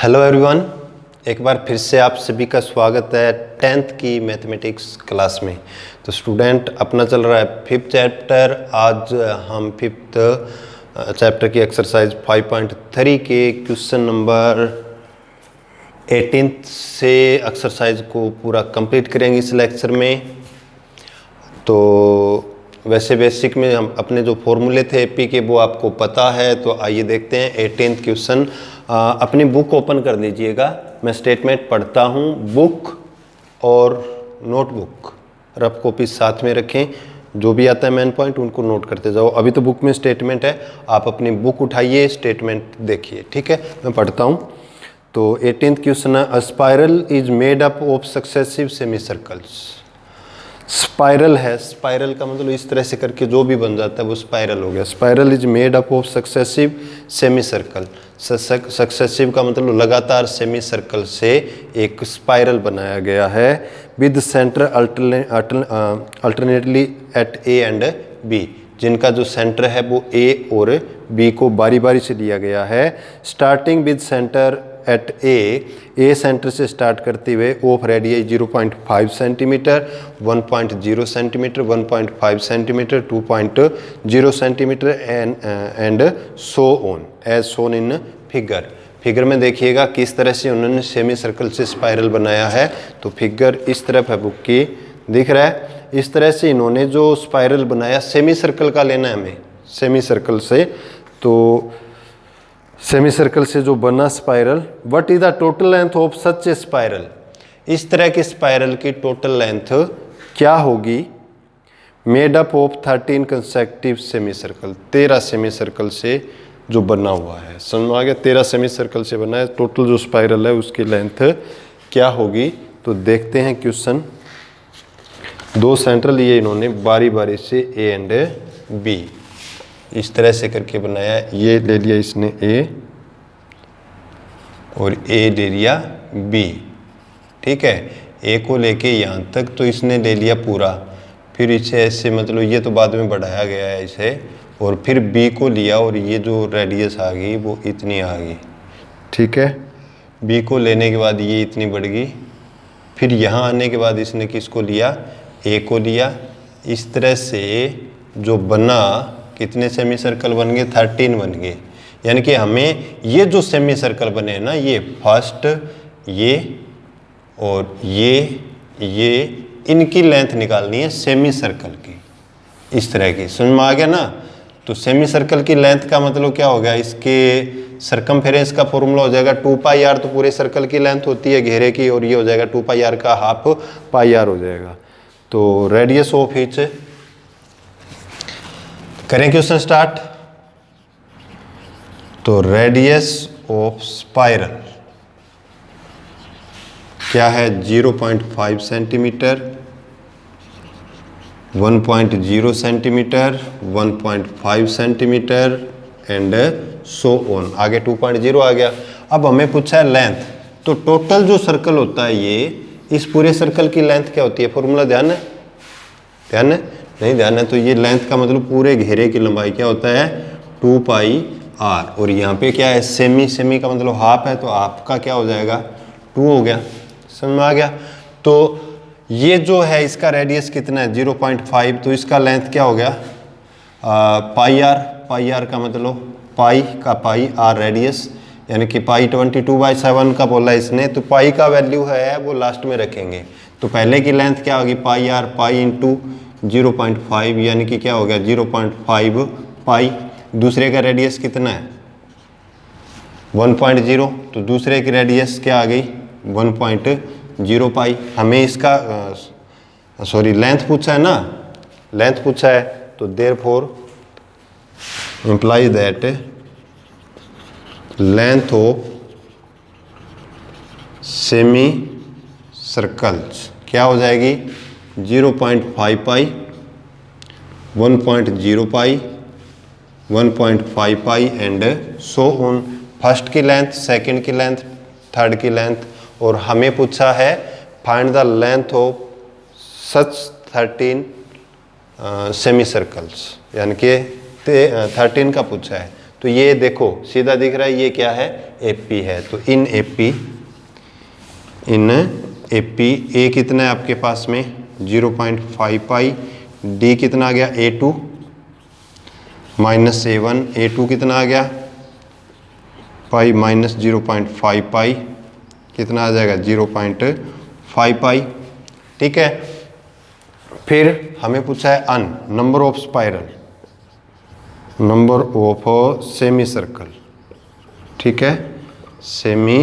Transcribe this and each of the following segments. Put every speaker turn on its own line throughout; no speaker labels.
Hello everyone, एक बार फिर से आप सभी का स्वागत है 10th की मैथमेटिक्स क्लास में। तो स्टूडेंट, अपना चल रहा है 5th चैप्टर। आज हम 5th चैप्टर की एक्सरसाइज 5.3 के क्वेश्चन नंबर 18 से एक्सरसाइज को पूरा कंप्लीट करेंगे इस लेक्चर में। तो वैसे बेसिक में हम अपने जो फॉर्मूले थे एपी के वो आपको पता है। तो आइए देखते हैं 18th क्वेश्चन। अपनी बुक ओपन कर लीजिएगा, मैं स्टेटमेंट पढ़ता हूँ। बुक और नोटबुक रफ कॉपी साथ में रखें, जो भी आता है मेन पॉइंट उनको नोट करते जाओ। अभी तो बुक में स्टेटमेंट है, आप अपनी बुक उठाइए, स्टेटमेंट देखिए, ठीक है। मैं पढ़ता हूँ। तो 18th क्वेश्चन है, अ spiral is made up of successive semi circles. Spiral है, स्पाइरल का मतलब इस तरह से करके जो भी बन जाता है वो स्पाइरल हो गया। Spiral is made up of successive semi circle. Successive का मतलब लगातार सेमी सर्कल से एक स्पाइरल बनाया गया है। With centre alternately at A and B, जिनका जो सेंटर है वो ए और बी को बारी बारी से लिया गया है। Starting with centre at A centre से स्टार्ट करते हुए of radius 0.5 centimetre, 1.0 centimetre, 1.5 centimetre, 2.0 centimetre and so on as shown in figure. Figure में देखिएगा किस तरह से उन्होंने सेमी सर्कल से स्पाइरल बनाया है। तो फिगर इस तरफ है बुक की, दिख रहा है। इस तरह से इन्होंने जो स्पाइरल बनाया, सेमी सर्कल का लेना है हमें, सेमी सर्कल से। तो सेमी सर्कल से जो बना spiral, what is the total length of such A spiral. इस तरह के स्पाइरल की टोटल लेंथ क्या होगी। Made up of 13 consecutive semi circle, 13 semi circle से जो बना हुआ है। समझ में आ गया, 13 सेमी सर्कल से बना है। टोटल जो स्पाइरल है उसकी लेंथ क्या होगी। तो देखते हैं क्वेश्चन। दो सेंटर लिए इन्होंने बारी बारी से ए एंड बी, इस तरह से करके बनाया। ये ले लिया इसने ए और ए ले लिया बी, ठीक है। ए को लेके यहाँ तक तो इसने ले लिया पूरा, फिर इसे ऐसे मतलब ये तो बाद में बढ़ाया गया है इसे, और फिर बी को लिया और ये जो रेडियस आ गई वो इतनी आ गई, ठीक है। बी को लेने के बाद ये इतनी बढ़ गई, फिर यहाँ आने के बाद इसने किसको लिया, ए को लिया। इस तरह से जो बना, कितने सेमी सर्कल बन गए, 13 बन गए। यानी कि हमें ये जो सेमी सर्कल बने हैं ना, ये फर्स्ट, ये और ये इनकी लेंथ निकालनी है सेमी सर्कल की, इस तरह की। समझ में आ गया ना। तो सेमी सर्कल की लेंथ का मतलब क्या हो गया, इसके सरकमफेरेंस का फॉर्मूला हो जाएगा 2 पाई आर। तो पूरे सर्कल की लेंथ होती है घेरे की, और ये हो जाएगा 2 पाई आर का हाफ पाई आर हो जाएगा। तो रेडियस ऑफ ईच, करें क्वेश्चन स्टार्ट। तो रेडियस ऑफ स्पाइरल क्या है, 0.5 centimetre, 1.0 centimetre, 1.5 centimetre and so on. आगे 2.0 आ गया। अब हमें पूछा है लेंथ। तो टोटल जो सर्कल होता है ये, इस पूरे सर्कल की लेंथ क्या होती है, फॉर्मूला ध्यान है, ध्यान है, नहीं ध्यान है। तो ये लेंथ का मतलब पूरे घेरे की लंबाई क्या होता है, 2 पाई आर। और यहाँ पे क्या है, सेमी, सेमी का मतलब हाफ है, तो हाफ का क्या हो जाएगा, 2 हो गया। समझ में आ गया। तो ये जो है इसका रेडियस कितना है, 0.5, तो इसका लेंथ क्या हो गया, पाई आर। पाई आर का मतलब पाई का पाई, आर रेडियस, यानी कि पाई 22/7 का बोला इसने। तो पाई का वैल्यू है वो लास्ट में रखेंगे। तो पहले की लेंथ क्या होगी, पाई आर, पाई इंटू 0.5, यानी कि क्या हो गया 0.5 पाई। दूसरे का रेडियस कितना है, 1.0, तो दूसरे की रेडियस क्या आ गई, 1.0 पाई। हमें इसका सॉरी लेंथ पूछा है ना, लेंथ पूछा है। तो therefore implies that length of semi circles क्या हो जाएगी, 0.5 पाई, 1.0 पाई, 1.5 पाई एंड सो ऑन। फर्स्ट की लेंथ, सेकंड की लेंथ, थर्ड की लेंथ। और हमें पूछा है find the length of such 13 semi circles, यानी कि 13 का पूछा है। तो ये देखो सीधा दिख रहा है, ये क्या है, AP है। तो इन AP ए कितना है आपके पास में 0.5 पाई, डी कितना आ गया A2 माइनस A1, A2 कितना आ गया पाई माइनस 0.5 पाई, कितना आ जाएगा 0.5 पाई। ठीक है, फिर हमें पूछा है n number of spiral, number of semi circle. ठीक है, सेमी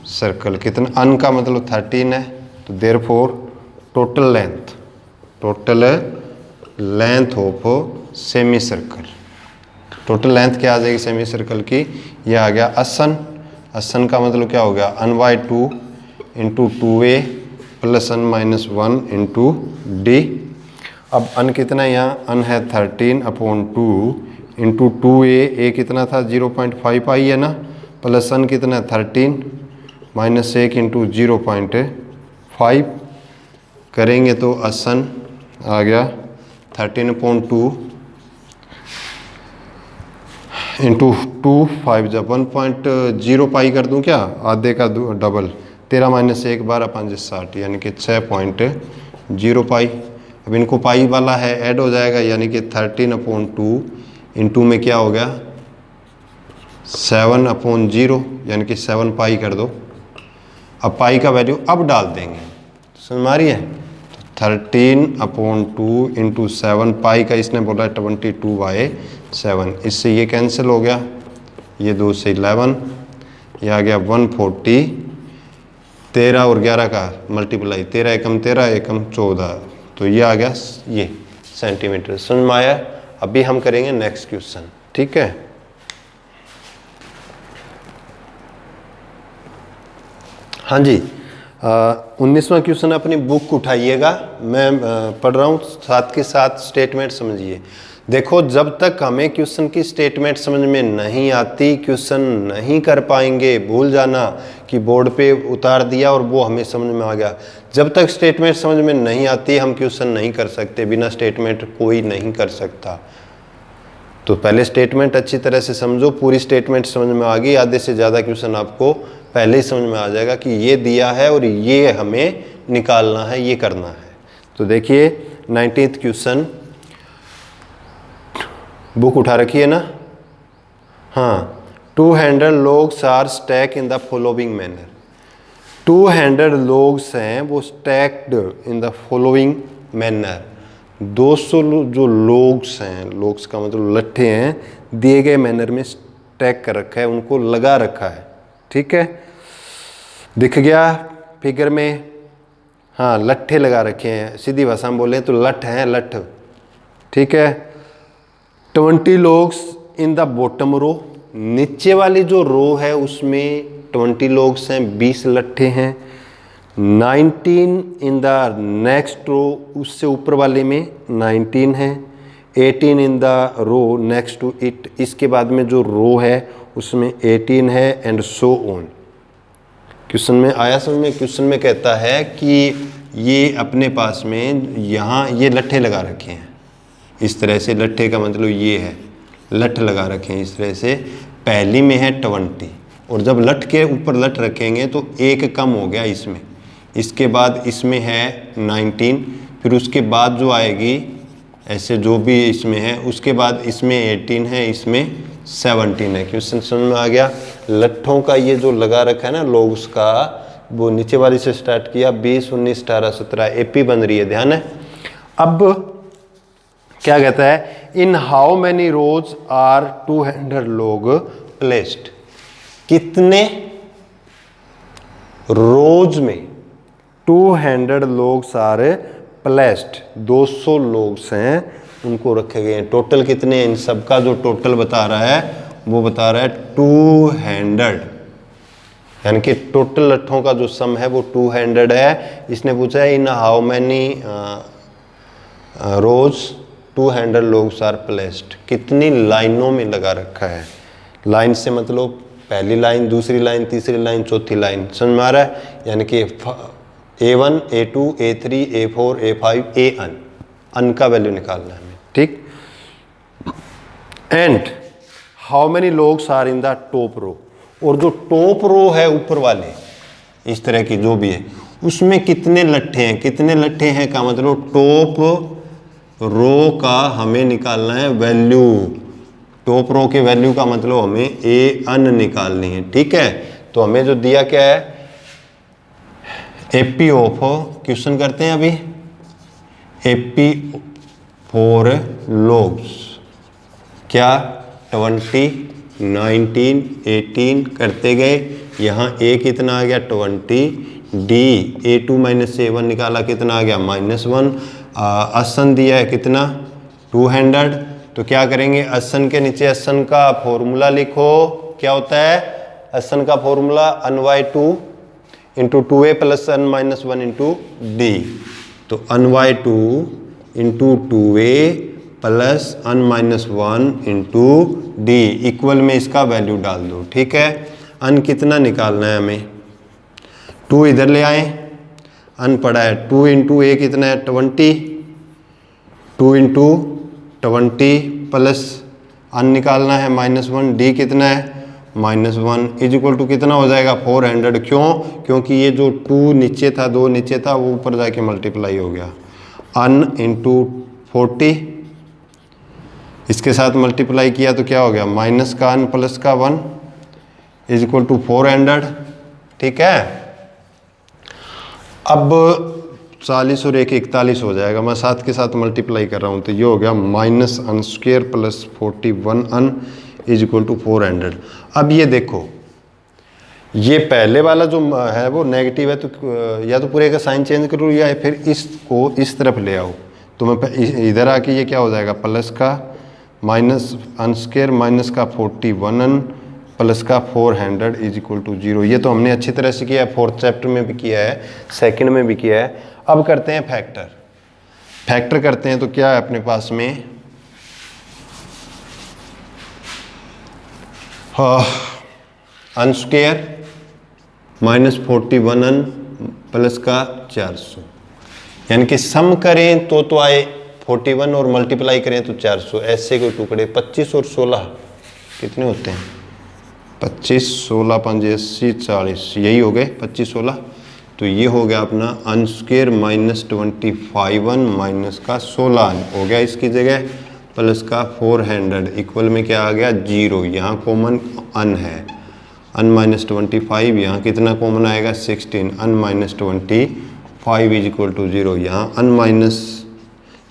सर्कल कितना, अन का मतलब 13 है, तो therefore total length of semi circle, total length क्या आ जाएगी सेमी सर्कल की, ये आ गया असन का मतलब क्या हो गया अन/2 इंटू 2a प्लस अन माइनस 1 इंटू डी। अब अन कितना है यहाँ, अन है 13/2 इंटू 2a कितना था 0.5 पाई है ना, प्लस अन कितना है 13 माइनस 1 इंटू 0.5 करेंगे तो असन आ गया 13/2 इंटू 2 5 जब 1.0 पाई कर दूं क्या, आधे का डबल 13 माइनस 1 12 5 60 यानी कि 6.0 पाई। अब इनको पाई वाला है ऐड हो जाएगा, यानी कि 13/2 इंटू में क्या हो गया 7/0 यानी कि 7 पाई कर दो। अब पाई का वैल्यू अब डाल देंगे, समझ में आ रही है। 13/2 इंटू 7 पाई का इसने बोला 22/7, इससे ये कैंसिल हो गया, ये 2 से 11, ये आ गया 140, 13 और 11 का मल्टीप्लाई 13 एकम 13 एकम 14, तो ये आ गया ये सेंटीमीटर। समझ में आया। अभी हम करेंगे नेक्स्ट क्वेश्चन। ठीक है, हाँ जी 19वां क्वेश्चन अपनी बुक उठाइएगा, मैं पढ़ रहा हूँ, साथ के साथ स्टेटमेंट समझिए। देखो जब तक हमें क्वेश्चन की स्टेटमेंट समझ में नहीं आती क्वेश्चन नहीं कर पाएंगे। भूल जाना कि बोर्ड पे उतार दिया और वो हमें समझ में आ गया। जब तक स्टेटमेंट समझ में नहीं आती हम क्वेश्चन नहीं कर सकते, बिना स्टेटमेंट कोई नहीं कर सकता। तो पहले स्टेटमेंट अच्छी तरह से समझो, पूरी स्टेटमेंट समझ में आ गई, आधे से ज़्यादा क्वेश्चन आपको पहले ही समझ में आ जाएगा कि ये दिया है और ये हमें निकालना है, ये करना है। तो देखिए 19th क्वेश्चन, बुक उठा रखी है ना। हाँ, 200 logs are stack in the following manner. 200 logs हैं वो stacked in the following manner. 200 जो लोग्स हैं, लोग्स का मतलब लट्ठे हैं, दिए गए मैनर में स्टैक कर रखा है, उनको लगा रखा है। ठीक है, दिख गया फिगर में। हाँ, लट्ठे लगा रखे हैं, सीधी भाषा में बोले तो लठ हैं, लठ। ठीक है, 20 logs in the bottom row, नीचे वाली जो रो है उसमें 20 लोग्स हैं, 20 लट्ठे हैं। 19 इन द नेक्स्ट रो, उससे ऊपर वाले में 19 है। 18 in the row next to it, इसके बाद में जो रो है उसमें 18 है, एंड सो ऑन। क्वेश्चन में आया समझ में। क्वेश्चन में कहता है कि ये अपने पास में यहाँ ये लट्ठे लगा रखे हैं, इस तरह से। लट्ठे का मतलब ये है, लठ लगा रखे हैं इस तरह से। पहली में है 20 और जब लठ के ऊपर लठ रखेंगे तो एक कम हो गया इसमें, इसके बाद इसमें है 19, फिर उसके बाद जो आएगी ऐसे जो भी इसमें है, उसके बाद इसमें 18 है, इसमें 17 है। क्वेश्चन समझ में आ गया। लट्ठों का ये जो लगा रखा है ना लोग्स का, वो नीचे वाली से स्टार्ट किया 20 19 18 17 AP बन रही है, ध्यान है। अब क्या कहता है, in how many rows are 200 log placed. कितने रोज में 200 लोग आर प्लेस्ड, 200 लोग हैं उनको रखे गए हैं। टोटल कितने हैं, इन सबका जो टोटल बता रहा है वो बता रहा है 200, यानी कि टोटल लट्ठों का जो सम है वो 200 है। इसने पूछा है इन हाउ मैनी रोज 200 लोग आर प्लेस्ड, कितनी लाइनों में लगा रखा है। लाइन से मतलब पहली लाइन, दूसरी लाइन, तीसरी लाइन, चौथी लाइन, समझ में आ रहा है। यानी कि A1 A2 A3 A4 A5 अन का वैल्यू निकालना है हमें। ठीक, and how many logs are in the top row, और जो टॉप रो है ऊपर वाले इस तरह की जो भी है उसमें कितने लट्ठे हैं, कितने लट्ठे हैं का मतलब टॉप रो का हमें निकालना है वैल्यू। टॉप रो के वैल्यू का मतलब हमें ए अन निकालनी है, ठीक है। तो हमें जो दिया क्या है, एपी ऑफ, क्वेश्चन करते हैं अभी, एपी फॉर लोग्स क्या 20, 19, 18 करते गए, यहाँ ए कितना आ गया 20, डी A2 - A1 निकाला कितना आ गया -1, असन दिया है कितना 200। तो क्या करेंगे, असन के नीचे असन का फॉर्मूला लिखो, क्या होता है असन का formula, n/2 into 2a plus n - 1 into D. तो n/2 into 2a plus n - 1 into D equal में इसका वैल्यू डाल दो, ठीक है। अन कितना निकालना है हमें, 2 इधर ले आए, अन पड़ा है 2 इंटू ए कितना है 20, 2 इंटू 20 प्लस अन निकालना है -1, डी कितना है -1 इज इक्वल टू कितना हो जाएगा 400। क्यों, क्योंकि ये जो 2 नीचे था, 2 नीचे था, वो ऊपर जाके मल्टीप्लाई हो गया। अन इंटू 40 इसके साथ मल्टीप्लाई किया तो क्या हो गया, माइनस का अन प्लस का 1 इज इक्वल टू 400, ठीक है। अब 40 और 1 41 हो जाएगा, मैं 7 के साथ मल्टीप्लाई कर रहा हूँ, तो ये हो गया minus n square plus 41 n is equal to 400। अब ये देखो, ये पहले वाला जो है वो नेगेटिव है, तो या तो पूरे का साइन चेंज करो या फिर इसको इस तरफ ले आओ। तो मैं इधर आके ये क्या हो जाएगा, प्लस का माइनस अन स्क्वेयर माइनस का 41 अन प्लस का 400 इज इक्वल टू 0। ये तो हमने अच्छी तरह से किया है, 4th चैप्टर में भी किया है, 2nd में भी किया है। अब करते हैं फैक्टर। फैक्टर करते हैं तो क्या है अपने पास में, अन स्क्वेयर माइनस 41 अन प्लस का 400, यानी कि सम करें तो आए 41 और मल्टीप्लाई करें तो 400, ऐसे के टुकड़े 25 और 16 कितने होते हैं, 25, 16, 5, 80, 40, यही हो गए 25, 16। तो ये हो गया अपना अन स्क्वेयर माइनस 25 अन माइनस का 16 अन हो गया इसकी जगह, प्लस का 400 इक्वल में क्या आ गया 0, यहाँ कॉमन अन है, अन माइनस 25, यहाँ कितना कॉमन आएगा 16, अन माइनस 25 इज इक्वल टू 0, यहाँ अन माइनस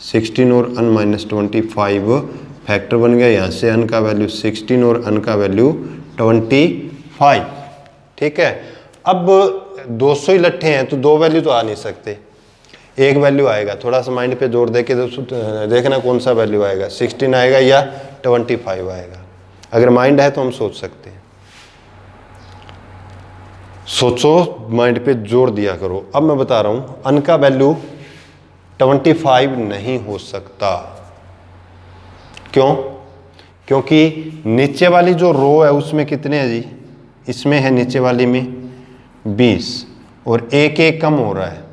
16 और अन माइनस 25 फैक्टर बन गया, यहाँ से अन का वैल्यू 16 और अन का वैल्यू 25, ठीक है। अब 200 ही लट्ठे हैं तो 2 वैल्यू तो आ नहीं सकते, एक वैल्यू आएगा, थोड़ा सा माइंड पे जोर दे के देखना कौन सा वैल्यू आएगा, 16 आएगा या 25 आएगा। अगर माइंड है तो हम सोच सकते हैं, सोचो, माइंड पे जोर दिया करो। अब मैं बता रहा हूं, अन का वैल्यू 25 नहीं हो सकता। क्यों, क्योंकि नीचे वाली जो रो है उसमें कितने हैं जी, इसमें है नीचे वाली में 20 और एक एक कम हो रहा है,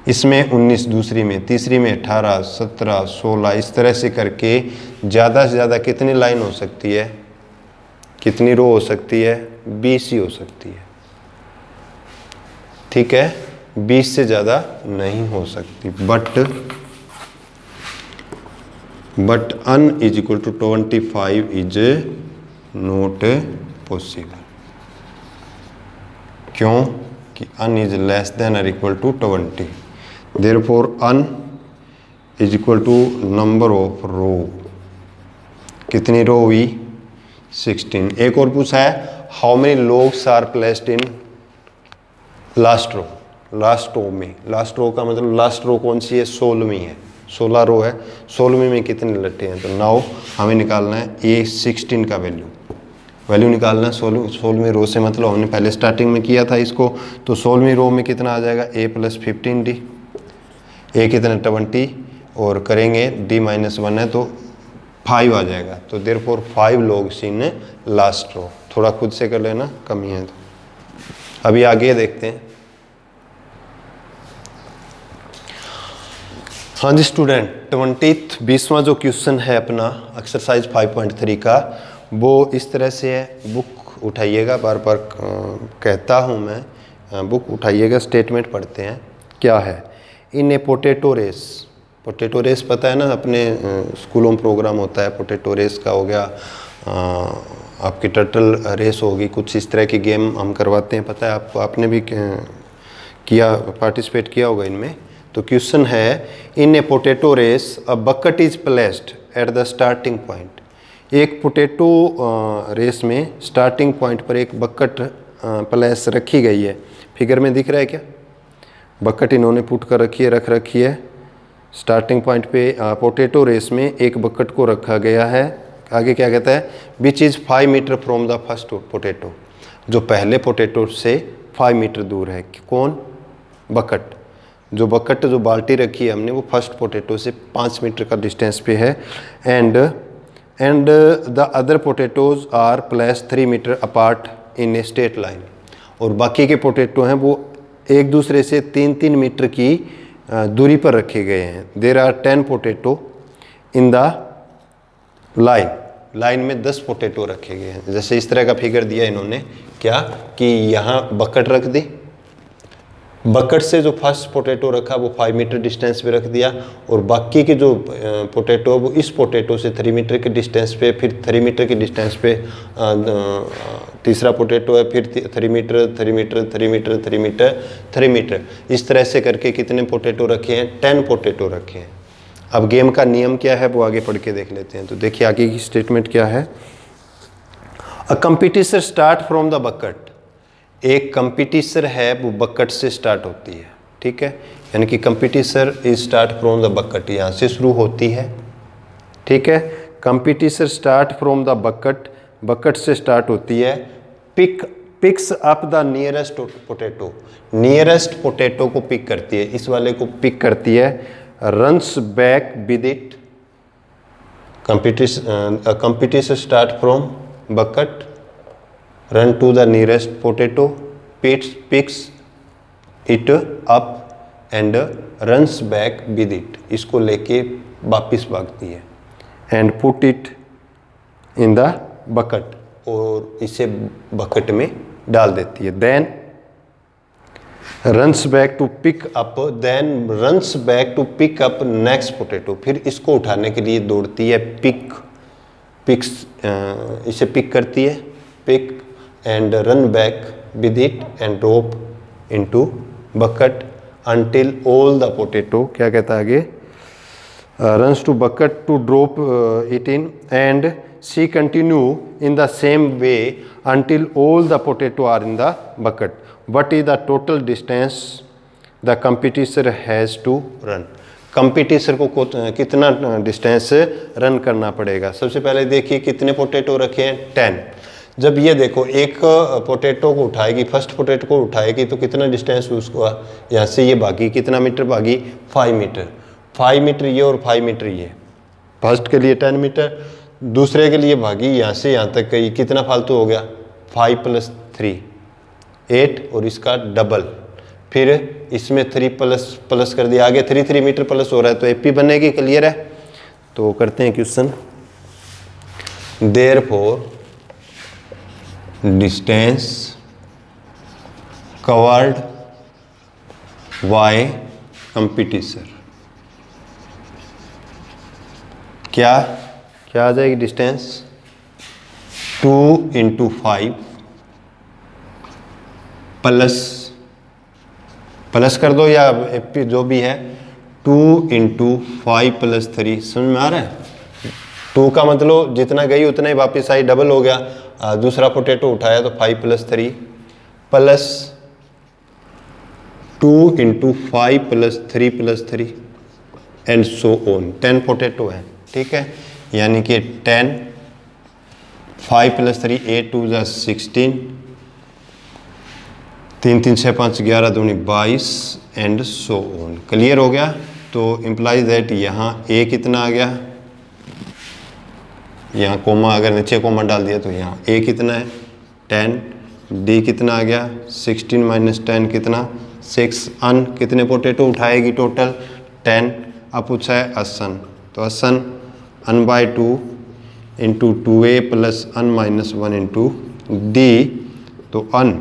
इसमें 19, दूसरी में, तीसरी में 18, 17, 16, इस तरह से करके ज़्यादा से ज़्यादा कितनी लाइन हो सकती है, कितनी रो हो सकती है, 20 ही हो सकती है, ठीक है, 20 से ज़्यादा नहीं हो सकती। But n is equal to 25 is not possible. क्यों कि अन इज लेस देन और equal to 20, therefore n is equal to number of row, कितनी रो हुई 16। एक और पूछा है, how many logs are placed in last row, last row में, लास्ट रो का मतलब लास्ट रो कौन सी है, 16वीं है, 16 रो है, 16वीं में कितने लट्ठे हैं। तो नाउ हमें निकालना है A16 का वैल्यू निकालना है 16वीं रो से, मतलब हमने पहले स्टार्टिंग में किया था इसको। तो 16वीं रो में कितना आ जाएगा, A प्लस 15D, A कितना 20 और करेंगे D -1 है तो 5 आ जाएगा। तो therefore 5 logs in last row, थोड़ा खुद से कर लेना कमी है तो। अभी आगे देखते हैं, हाँ जी स्टूडेंट, 20वां जो क्वेश्चन है अपना एक्सरसाइज 5.3 का, वो इस तरह से है। बुक उठाइएगा, बार बार कहता हूँ मैं, बुक उठाइएगा, स्टेटमेंट पढ़ते हैं। क्या है? In a potato race, potato race पता है ना, अपने स्कूलों में प्रोग्राम होता है। पोटैटो रेस का हो गया, आपकी टर्टल रेस होगी, कुछ इस तरह की गेम हम करवाते हैं, पता है आपको, आपने भी किया, पार्टिसिपेट किया होगा इनमें। तो क्वेश्चन है, in a potato race a bucket is placed at the starting point. एक पोटैटो रेस में स्टार्टिंग पॉइंट पर एक बकेट प्लेस रखी गई है। फिगर में दिख रहा है क्या? बकेट इन्होंने पुट कर रखी है, रख रखी है स्टार्टिंग पॉइंट पे। पोटैटो रेस में एक बकेट को रखा गया है। आगे क्या कहता है? Which is 5 metre from the first potato, जो पहले पोटैटो से 5 मीटर दूर है। कौन? बकेट। जो बकेट, जो बाल्टी रखी है हमने, वो फर्स्ट पोटैटो से 5 मीटर का डिस्टेंस पे है। And the other potatoes are place 3 metre apart in a straight line. और बाकी के पोटैटो हैं वो एक दूसरे से 3-3 मीटर की दूरी पर रखे गए हैं। There are 10 potato in the line, line में 10 पोटैटो रखे गए हैं। जैसे इस तरह का फिगर दिया इन्होंने, क्या कि यहाँ बकेट रख दी, बकेट से जो फर्स्ट पोटैटो रखा वो 5 मीटर डिस्टेंस पे रख दिया, और बाकी के जो पोटैटो वो इस पोटैटो से 3 मीटर के डिस्टेंस पे, फिर 3 मीटर के डिस्टेंस पे तीसरा पोटैटो है, फिर 3 metre 3 metre 3 metre 3 metre 3 metre, इस तरह से करके कितने पोटैटो रखे हैं? 10 पोटैटो रखे हैं। अब गेम का नियम क्या है वो आगे पढ़ के देख लेते हैं। तो देखिए आगे की स्टेटमेंट क्या है। A competition start from the bucket. एक कंपटीशन है वो बकेट से स्टार्ट होती है, ठीक है, यानी कि competition is start from the bucket, यहाँ से शुरू होती है, ठीक है। Competition start from the bucket, bucket से स्टार्ट होती है। Picks up the nearest potato, nearest potato को पिक करती है, इस वाले को पिक करती है। Runs back with it, competition start from bucket, run to the nearest potato, picks it up and runs back with it, इसको लेके वापिस भागती है। and put it in the bucket, और इसे बकेट में डाल देती है। then runs back to pick up, then runs back to pick up next potato, फिर इसको उठाने के लिए दौड़ती है। पिक्स इसे पिक करती है, pick and run back with it and drop into bucket until all the potato, क्या कहता है आगे, runs to bucket to drop it in, and she continue in the same way until all the potato are in the bucket. What is the total distance the competitor has to run? Competition को कितना distance run करना पड़ेगा? सबसे पहले देखिए कितने potato रखे हैं? 10। जब ये देखो एक पोटैटो को उठाएगी, फर्स्ट पोटैटो को उठाएगी, तो कितना डिस्टेंस उसको यहाँ से ये भागी, कितना मीटर भागी? 5 मीटर। 5 मीटर ये और 5 मीटर ये, फर्स्ट के लिए 10 मीटर, दूसरे के लिए भागी यहाँ से यहाँ तक गई, कितना फालतू हो गया? 5 + 3 8, और इसका डबल, फिर इसमें 3 प्लस कर दिया, आगे 3 मीटर प्लस हो रहा है, तो एपी बनेगी। क्लियर है? तो करते हैं question. Therefore distance covered by competition, क्या आ जाएगी डिस्टेंस? 2 × 5 प्लस कर दो या एपी जो भी है, 2 × 5 + 3, समझ में आ रहा है? 2 का मतलब जितना गई उतना ही वापस आई, डबल हो गया। दूसरा पोटैटो उठाया तो 5 + 3 plus 2 × 5 + 3 + 3 and so on. 10 potato है, ठीक है, यानी कि 10, 5 + 3 8 2 = 16, 3 3 6 5 11 दूनी 22 एंड सो ऑन। क्लियर हो गया? तो इम्प्लाइज दैट यहाँ ए कितना आ गया, यहाँ कोमा, अगर नीचे कोमा डाल दिया तो यहाँ ए कितना है? 10, डी कितना आ गया? 16 - 10 कितना? 6। अन कितने पोटैटो उठाएगी टोटल? 10, अब पूछा है असन, तो असन n/2 into 2a plus n-1 into D, तो n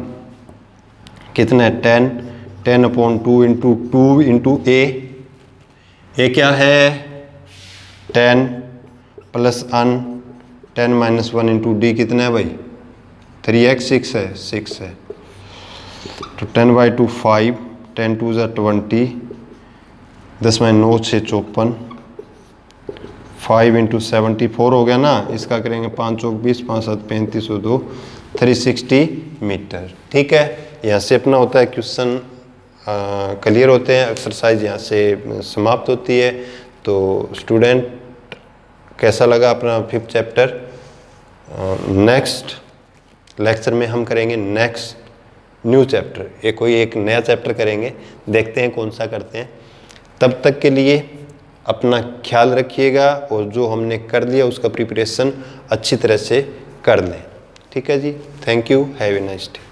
कितना है 10/2 इंटू 2 इंटू ए क्या है 10 प्लस n 10-1 इंटू डी कितना है भाई 3x 6 है, तो 10/2 5, 10×2 = 20, 10-9 6 54, 5 इंटू 74 हो गया ना, इसका करेंगे 5 चौक 20, 5 7 35 और 2 360 मीटर। ठीक है, यहाँ से अपना होता है क्वेश्चन क्लियर होते हैं, एक्सरसाइज यहाँ से समाप्त होती है। तो स्टूडेंट कैसा लगा अपना 5th चैप्टर? नेक्स्ट लेक्चर में हम करेंगे नेक्स्ट न्यू चैप्टर, ये कोई एक नया चैप्टर करेंगे, देखते हैं कौन सा करते हैं। तब तक के लिए अपना ख्याल रखिएगा और जो हमने कर लिया उसका प्रिपरेशन अच्छी तरह से कर लें। ठीक है जी, thank you, have a nice day.